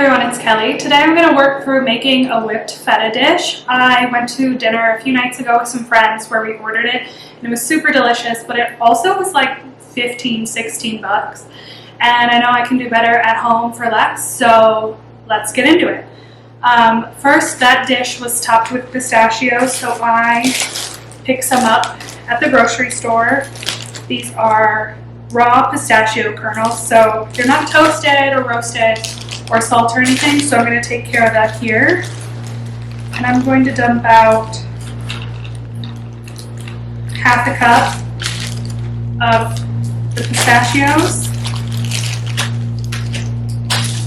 everyone, it's Kelly. Today I'm going to work through making a whipped feta dish. I went to dinner a few nights ago with some friends where we ordered it, and it was super delicious, but it also was like 15, 16 bucks. And I know I can do better at home for less, so let's get into it. First, that dish was topped with pistachios, so I picked some up at the grocery store. These are raw pistachio kernels, so they're not toasted or roasted or salt or anything, so I'm going to take care of that here. And I'm going to dump out half a cup of the pistachios.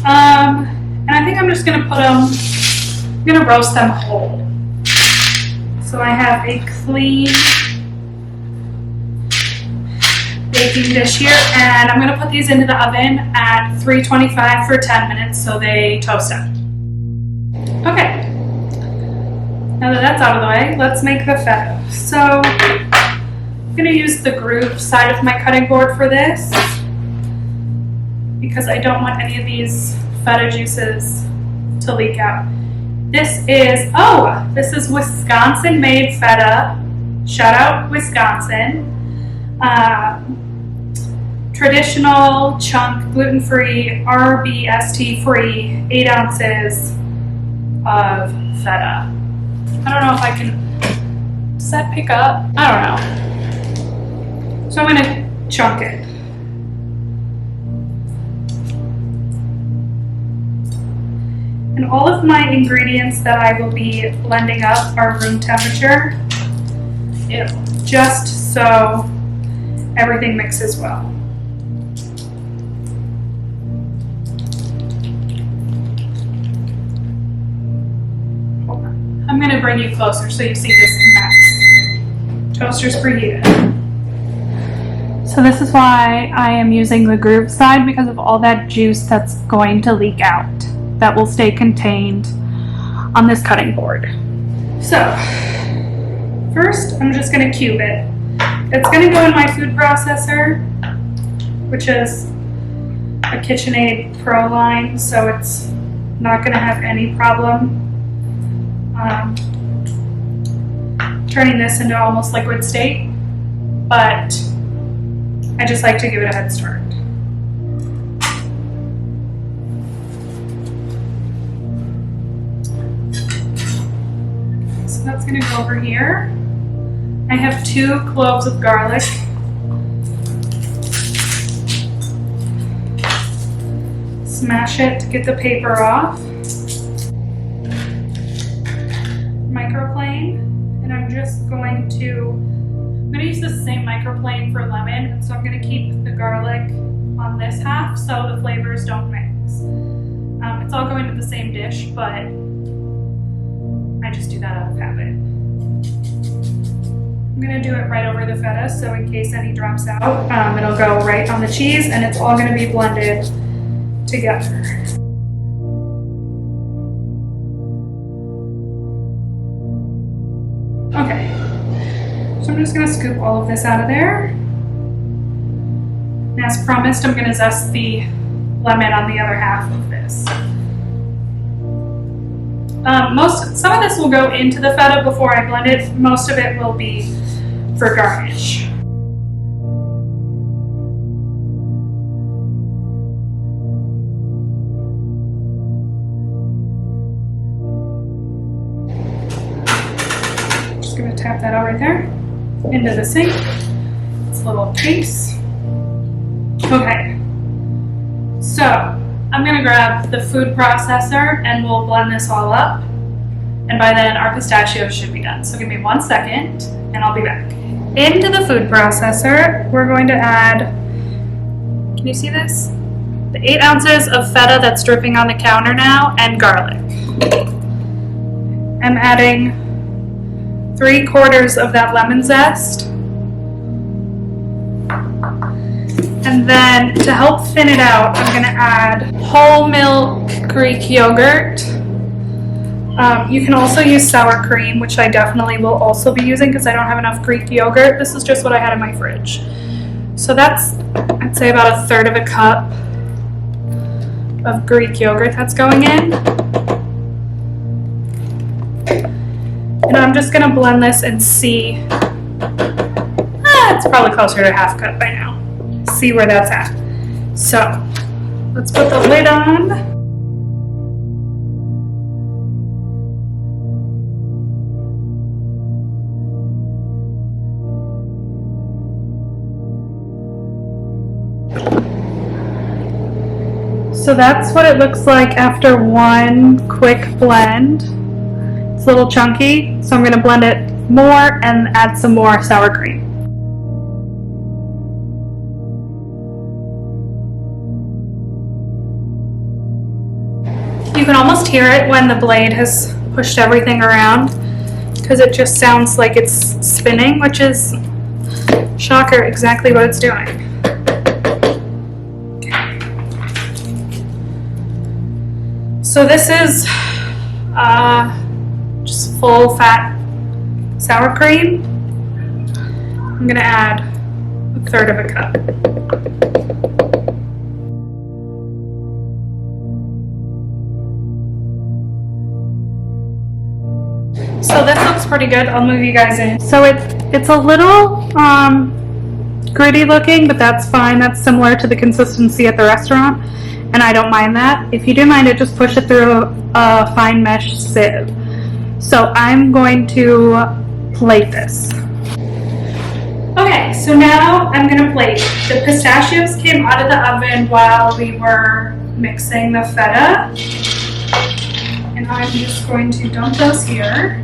And I think I'm just going to I'm going to roast them whole. So I have a clean baking dish here, and I'm going to put these into the oven at 325 for 10 minutes so they toast up. Okay, now that that's out of the way, let's make the feta. So I'm going to use the groove side of my cutting board for this because I don't want any of these feta juices to leak out. This is Wisconsin made feta. Shout out Wisconsin. Traditional chunk, gluten-free, RBST free, 8 ounces of feta. I don't know if I can, does that pick up? I don't know. So I'm gonna chunk it. And all of my ingredients that I will be blending up are room temperature. Just so everything mixes well. Hold on. I'm going to bring you closer so you see this mess. Toaster's preheated. So this is why I am using the groove side, because of all that juice that's going to leak out that will stay contained on this cutting board. So first I'm just going to cube it. It's going to go in my food processor, which is a KitchenAid Pro line, so it's not going to have any problem turning this into almost liquid state, but I just like to give it a head start. So that's going to go over here. I have 2 cloves of garlic. Smash it to get the paper off. Microplane, and I'm going to use the same microplane for lemon, and so I'm going to keep the garlic on this half so the flavors don't mix. It's all going to the same dish, but I just do that out of habit. I'm going to do it right over the feta, so in case any drops out, it'll go right on the cheese, and it's all going to be blended together. Okay, so I'm just going to scoop all of this out of there. And as promised, I'm going to zest the lemon on the other half of this. Some of this will go into the feta before I blend it. Most of it will be for garnish. Just going to tap that out right there into the sink. It's a little case. Okay, so I'm going to grab the food processor and we'll blend this all up. And by then our pistachios should be done. So give me 1 second and I'll be back. Into the food processor, we're going to add, can you see this? The 8 ounces of feta that's dripping on the counter now, and garlic. I'm adding 3/4 of that lemon zest. And then to help thin it out, I'm going to add whole milk Greek yogurt. You can also use sour cream, which I definitely will also be using because I don't have enough Greek yogurt. This is just what I had in my fridge. So that's, I'd say, about 1/3 of a cup of Greek yogurt that's going in. And I'm just gonna blend this and see. It's probably closer to half cut by now. See where that's at. So let's put the lid on. So that's what it looks like after one quick blend. It's a little chunky, so I'm going to blend it more and add some more sour cream. You can almost hear it when the blade has pushed everything around because it just sounds like it's spinning, which is, shocker, exactly what it's doing. So this is just full fat sour cream. I'm gonna add 1/3 of a cup. So this looks pretty good. I'll move you guys in. So it's a little gritty looking, but that's fine. That's similar to the consistency at the restaurant, and I don't mind that. If you do mind it, just push it through a fine mesh sieve. So I'm going to plate this. Okay, so now I'm gonna plate. The pistachios came out of the oven while we were mixing the feta, and I'm just going to dump those here.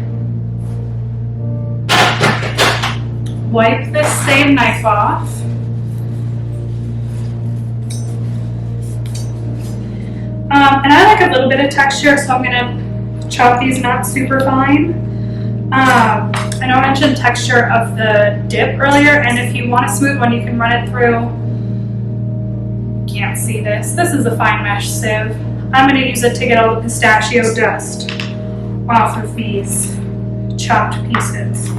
Wipe this same knife off. And I like a little bit of texture, so I'm gonna chop these not super fine. I know I mentioned texture of the dip earlier, and if you want a smooth one, you can run it through. Can't see this. This is a fine mesh sieve. I'm gonna use it to get all the pistachio dust off of these chopped pieces.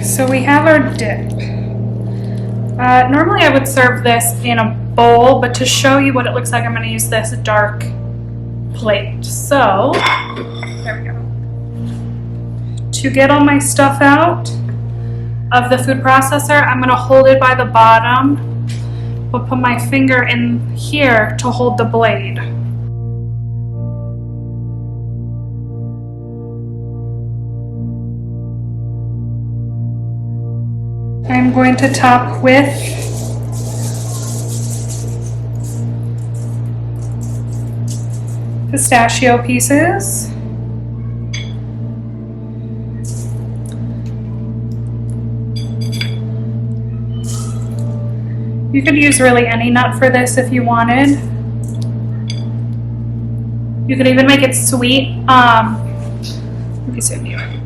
So we have our dip. Normally I would serve this in a bowl, but to show you what it looks like, I'm going to use this dark plate. So, there we go. To get all my stuff out of the food processor, I'm going to hold it by the bottom. I'll put my finger in here to hold the blade. I'm going to top with pistachio pieces. You could use really any nut for this if you wanted. You could even make it sweet. Let me zoom you in.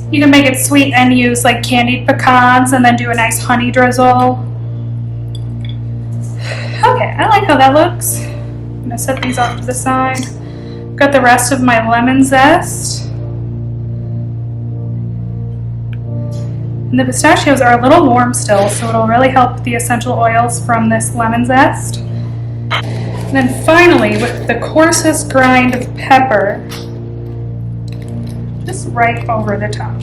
You can make it sweet and use like candied pecans and then do a nice honey drizzle. Okay, I like how that looks. I'm gonna set these off to the side. Got the rest of my lemon zest. And the pistachios are a little warm still, so it'll really help the essential oils from this lemon zest. And then finally, with the coarsest grind of pepper, just right over the top.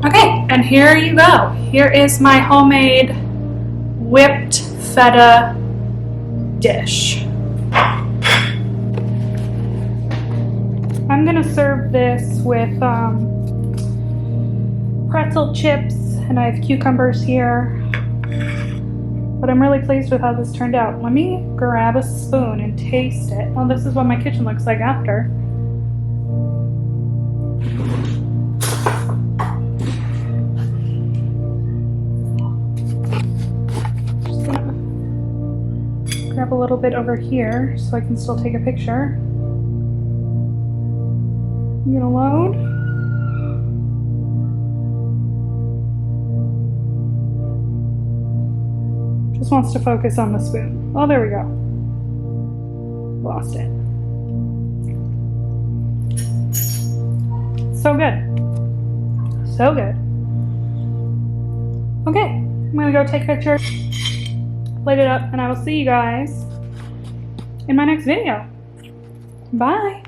Okay, and here you go. Here is my homemade whipped feta dish. I'm gonna serve this with pretzel chips, and I have cucumbers here. But I'm really pleased with how this turned out. Let me grab a spoon and taste it. Well, this is what my kitchen looks like after. Just gonna grab up a little bit over here so I can still take a picture. I'm gonna load. Just wants to focus on the spoon. Oh, there we go. Lost it. So good. So good. Okay, I'm gonna go take a picture, plate it up, and I will see you guys in my next video. Bye.